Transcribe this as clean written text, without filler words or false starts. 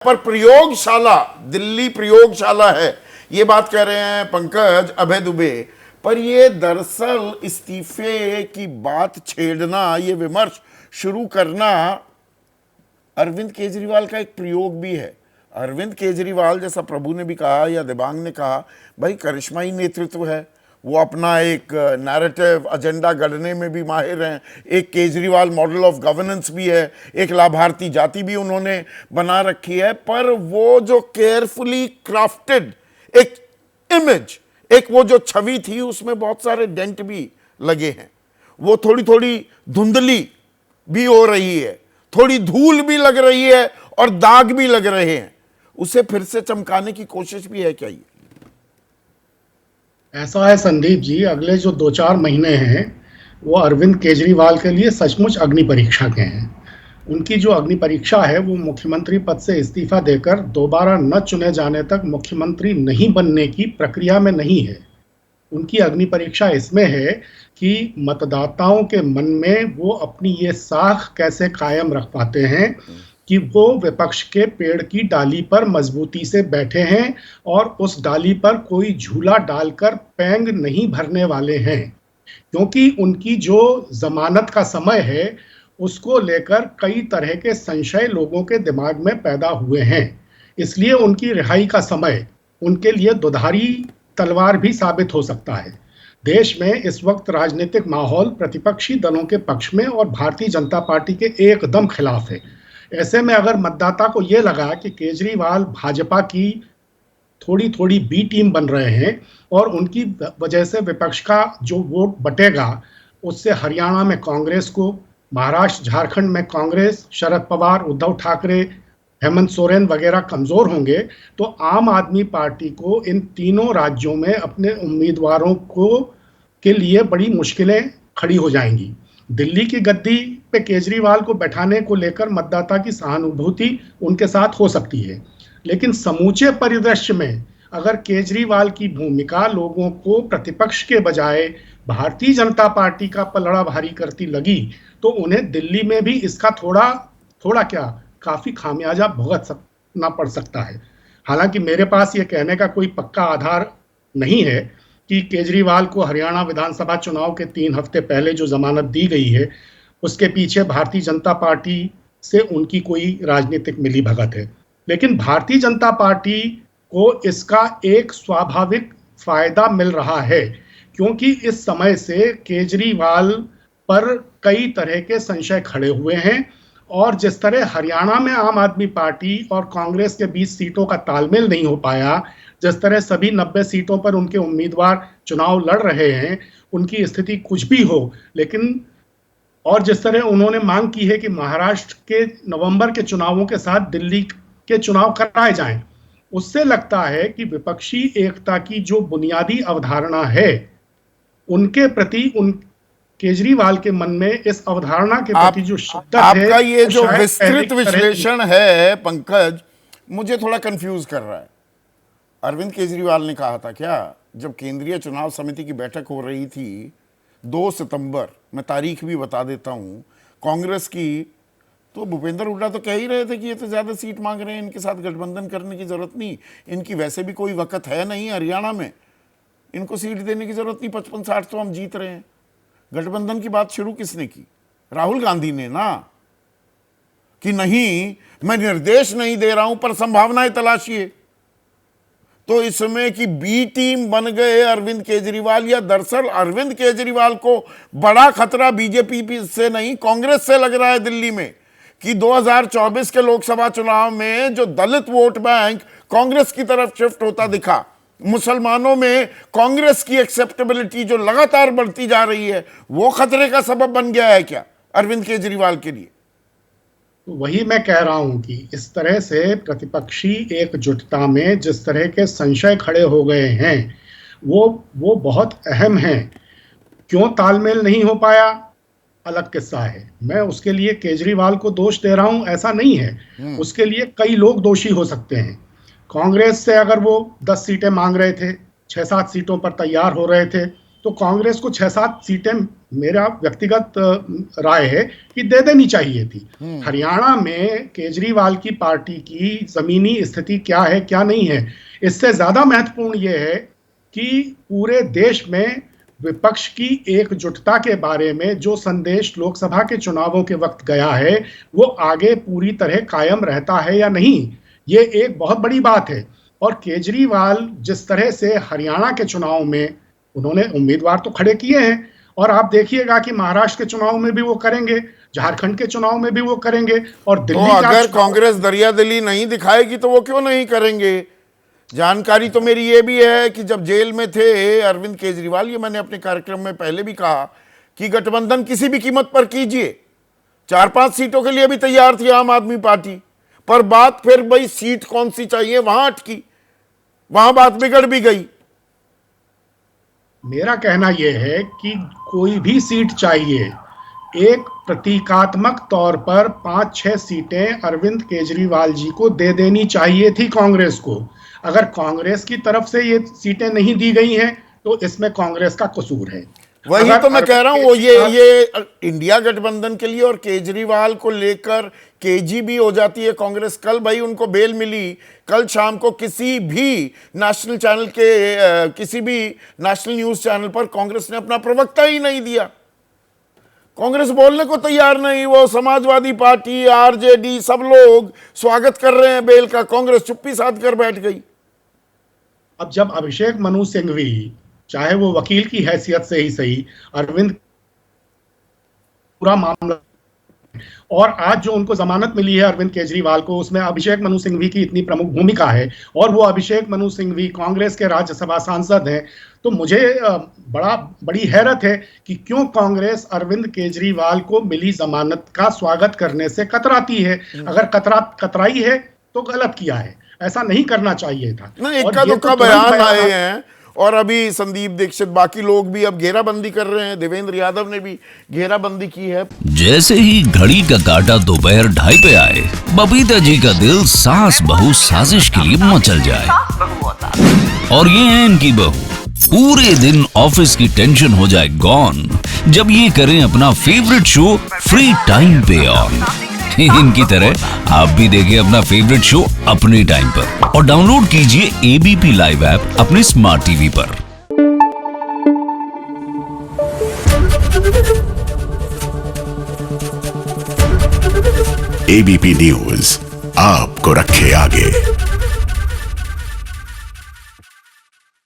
पर प्रयोगशाला, दिल्ली प्रयोगशाला है, ये बात कह रहे हैं पंकज अभय दुबे। पर ये दरअसल इस्तीफे की बात छेड़ना, ये विमर्श शुरू करना अरविंद केजरीवाल का एक प्रयोग भी है। अरविंद केजरीवाल, जैसा प्रभु ने भी कहा या दिबांग ने कहा, भाई करिश्माई नेतृत्व है, वो अपना एक नैरेटिव एजेंडा गढ़ने में भी माहिर हैं, एक केजरीवाल मॉडल ऑफ गवर्नेंस भी है, एक लाभार्थी जाति भी उन्होंने बना रखी है। पर वो जो केयरफुली क्राफ्टेड एक इमेज, एक वो जो छवि थी, उसमें बहुत सारे डेंट भी लगे हैं, वो थोड़ी थोड़ी धुंधली भी हो रही है, थोड़ी धूल भी लग रही है और दाग भी लग रहे हैं। उसे फिर से चमकाने की कोशिश भी है क्या? ये ऐसा है संदीप जी, अगले जो 2-4 महीने हैं वो अरविंद केजरीवाल के लिए सचमुच अग्नि परीक्षा के हैं। उनकी जो अग्नि परीक्षा है वो मुख्यमंत्री पद से इस्तीफा देकर दोबारा न चुने जाने तक मुख्यमंत्री नहीं बनने की प्रक्रिया में नहीं है। उनकी अग्नि परीक्षा इसमें है कि मतदाताओं के मन में वो अपनी ये साख कैसे कायम रख पाते हैं कि वो विपक्ष के पेड़ की डाली पर मजबूती से बैठे हैं और उस डाली पर कोई झूला डालकर पैंग नहीं भरने वाले हैं। क्योंकि उनकी जो जमानत का समय है उसको लेकर कई तरह के संशय लोगों के दिमाग में पैदा हुए हैं, इसलिए उनकी रिहाई का समय उनके लिए दुधारी तलवार भी साबित हो सकता है। देश में इस वक्त राजनीतिक माहौल प्रतिपक्षी दलों के पक्ष में और भारतीय जनता पार्टी के एकदम खिलाफ है। ऐसे में अगर मतदाता को ये लगा कि केजरीवाल भाजपा की थोड़ी थोड़ी बी टीम बन रहे हैं और उनकी वजह से विपक्ष का जो वोट बटेगा उससे हरियाणा में कांग्रेस को, महाराष्ट्र झारखंड में कांग्रेस, शरद पवार, उद्धव ठाकरे, हेमंत सोरेन वगैरह कमजोर होंगे, तो आम आदमी पार्टी को इन तीनों राज्यों में अपने उम्मीदवारों को के लिए बड़ी मुश्किलें खड़ी हो जाएंगी। दिल्ली की गद्दी पे केजरीवाल को बैठाने को लेकर मतदाता की सहानुभूति उनके साथ हो सकती है, लेकिन समूचे परिदृश्य में अगर केजरीवाल की भूमिका लोगों को प्रतिपक्ष के बजाय भारतीय जनता पार्टी का पलड़ा भारी करती लगी तो उन्हें दिल्ली में भी इसका थोड़ा क्या काफी खामियाजा भुगतना पड़ सकता है। हालांकि मेरे पास ये कहने का कोई पक्का आधार नहीं है कि केजरीवाल को हरियाणा विधानसभा चुनाव के 3 हफ्ते पहले जो जमानत दी गई है उसके पीछे भारतीय जनता पार्टी से उनकी कोई राजनीतिक मिलीभगत है, लेकिन भारतीय जनता पार्टी को इसका एक स्वाभाविक फायदा मिल रहा है क्योंकि इस समय से केजरीवाल पर कई तरह के संशय खड़े हुए हैं और जिस तरह हरियाणा में आम आदमी पार्टी और कांग्रेस के बीच सीटों का तालमेल नहीं हो पाया, जिस तरह सभी 90 सीटों पर उनके उम्मीदवार चुनाव लड़ रहे हैं, उनकी स्थिति कुछ भी हो, लेकिन और जिस तरह उन्होंने मांग की है कि महाराष्ट्र के नवंबर के चुनावों के साथ दिल्ली के चुनाव कराए जाएं, उससे लगता है कि विपक्षी एकता की जो बुनियादी अवधारणा है उनके प्रति उन केजरीवाल के मन में इस अवधारणा के प्रति जो शिद्दत है, आपका ये जो शायद विस्तृत विश्लेषण है पंकज, मुझे थोड़ा कंफ्यूज कर रहा है। अरविंद केजरीवाल ने कहा था क्या, जब केंद्रीय चुनाव समिति की बैठक हो रही थी 2 सितंबर, मैं तारीख भी बता देता हूं, कांग्रेस की, तो भूपेंद्र हुड्डा तो कह ही रहे थे कि ये तो ज्यादा सीट मांग रहे हैं, इनके साथ गठबंधन करने की जरूरत नहीं, इनकी वैसे भी कोई वक़्त है नहीं हरियाणा में, इनको सीट देने की जरूरत नहीं, 55-60 तो हम जीत रहे हैं। गठबंधन की बात शुरू किसने की? राहुल गांधी ने ना, कि नहीं मैं निर्देश नहीं दे रहा हूं पर संभावनाएं तलाशिए। तो इसमें कि बी टीम बन गए अरविंद केजरीवाल, या दरअसल अरविंद केजरीवाल को बड़ा खतरा बीजेपी से नहीं कांग्रेस से लग रहा है दिल्ली में, कि 2024 के लोकसभा चुनाव में जो दलित वोट बैंक कांग्रेस की तरफ शिफ्ट होता दिखा, मुसलमानों में कांग्रेस की एक्सेप्टेबिलिटी जो लगातार बढ़ती जा रही है, वो खतरे का सबब बन गया है क्या अरविंद केजरीवाल के लिए? वही मैं कह रहा हूं कि इस तरह से प्रतिपक्षी एकजुटता में जिस तरह के संशय खड़े हो गए हैं वो बहुत अहम हैं। क्यों तालमेल नहीं हो पाया, अलग किस्सा है। मैं उसके लिए केजरीवाल को दोष दे रहा हूं ऐसा नहीं है, उसके लिए कई लोग दोषी हो सकते हैं। कांग्रेस से अगर वो 10 सीटें मांग रहे थे, 6-7 सीटों पर तैयार हो रहे थे, तो कांग्रेस को 6-7 सीटें, मेरा व्यक्तिगत राय है कि दे देनी चाहिए थी। हरियाणा में केजरीवाल की पार्टी की जमीनी स्थिति क्या है क्या नहीं है, इससे ज्यादा महत्वपूर्ण यह है कि पूरे देश में विपक्ष की एकजुटता के बारे में जो संदेश लोकसभा के चुनावों के वक्त गया है वो आगे पूरी तरह कायम रहता है या नहीं, ये एक बहुत बड़ी बात है। और केजरीवाल जिस तरह से हरियाणा के चुनाव में उन्होंने उम्मीदवार तो खड़े किए हैं, और आप देखिएगा कि महाराष्ट्र के चुनाव में भी वो करेंगे, झारखंड के चुनाव में भी वो करेंगे, और दिल्ली तो का अगर कांग्रेस दरियादिली नहीं दिखाएगी तो वो क्यों नहीं करेंगे? जानकारी तो मेरी ये भी है कि जब जेल में थे अरविंद केजरीवाल, ये मैंने अपने कार्यक्रम में पहले भी कहा कि गठबंधन किसी भी कीमत पर कीजिए। 4-5 सीटों के लिए भी तैयार थी आम आदमी पार्टी, पर बात फिर भाई सीट कौन सी चाहिए वहां अटकी, वहां बात बिगड़ भी गई। मेरा कहना यह है कि कोई भी सीट चाहिए, एक प्रतीकात्मक तौर पर 5-6 सीटें अरविंद केजरीवाल जी को दे देनी चाहिए थी कांग्रेस को। अगर कांग्रेस की तरफ से ये सीटें नहीं दी गई हैं तो इसमें कांग्रेस का कसूर है। वही तो मैं कह रहा हूं, वो ये इंडिया गठबंधन के लिए और केजरीवाल को लेकर केजीबी हो जाती है कांग्रेस। कल भाई उनको बेल मिली, कल शाम को किसी भी नेशनल चैनल के किसी भी नेशनल न्यूज चैनल पर कांग्रेस ने अपना प्रवक्ता ही नहीं दिया। कांग्रेस बोलने को तैयार नहीं, वो समाजवादी पार्टी, आरजेडी सब लोग स्वागत कर रहे हैं बेल का, कांग्रेस चुप्पी साध कर बैठ गई। अब जब अभिषेक मनु सिंघवी, चाहे वो वकील की हैसियत से ही सही, अरविंद पूरा मामला, और आज जो उनको जमानत मिली है अरविंद केजरीवाल को, उसमें अभिषेक मनु सिंघवी की इतनी प्रमुख भूमिका है, और वो अभिषेक मनु सिंघवी कांग्रेस के राज्यसभा सांसद हैं, तो मुझे बड़ी हैरत है कि क्यों कांग्रेस अरविंद केजरीवाल को मिली जमानत का स्वागत करने से कतराती है। अगर कतराई है तो गलत किया है, ऐसा नहीं करना चाहिए था। इक्का दुक्का बयान आए हैं, और अभी संदीप दीक्षित, बाकी लोग भी अब घेराबंदी कर रहे हैं। देवेंद्र यादव ने भी घेराबंदी की है। जैसे ही घड़ी का काटा दोपहर 2:30 पे आए, बबीता जी का दिल सास बहू साजिश के लिए मचल जाए। और ये है इनकी बहू, पूरे दिन ऑफिस की टेंशन हो जाए गॉन जब ये करें अपना फेवरेट शो फ्री टाइम पे ऑन। इनकी तरह आप भी देखिए अपना फेवरेट शो अपने टाइम पर, और डाउनलोड कीजिए एबीपी लाइव ऐप अपने स्मार्ट टीवी पर। एबीपी न्यूज आपको रखे आगे।